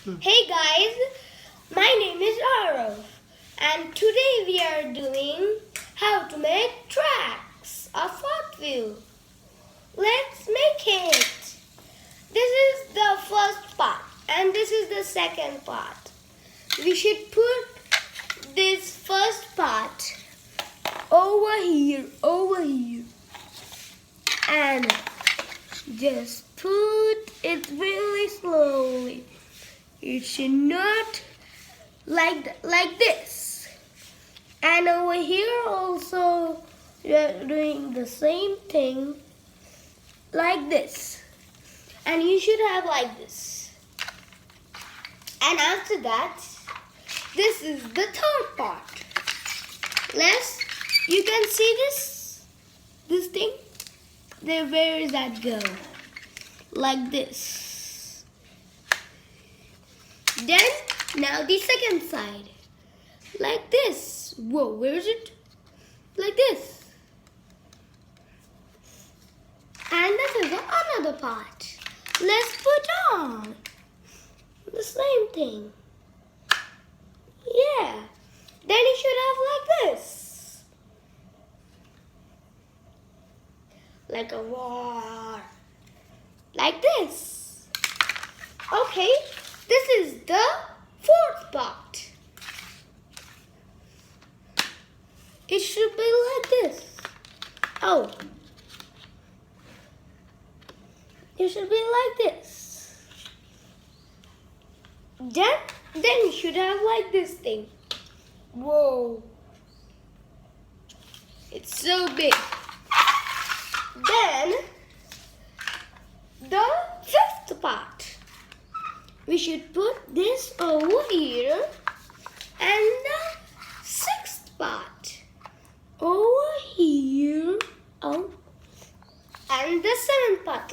Hey guys, my name is Arav and today we are doing how to make tracks of Hot Wheel. Let's make it. This is the first part and this is the second part. We should put this first part over here, and just put it really slowly. It should not like this. And over here also we are doing the same thing like this. And you should have like this. And after that, this is the third part. You can see this thing? There, where does that go? Like this. Then, now the second side. Like this. Whoa, where is it? Like this. And this is another part. Let's put on the same thing. Yeah. Then you should have like this. Like a war. Like this. Okay, this is the fourth part. It should be like this. Oh. It should be like this. Then you should have like this thing. Whoa. It's so big. Then, the fifth part. We should put this over here. And the sixth part over here. Oh. And the seventh part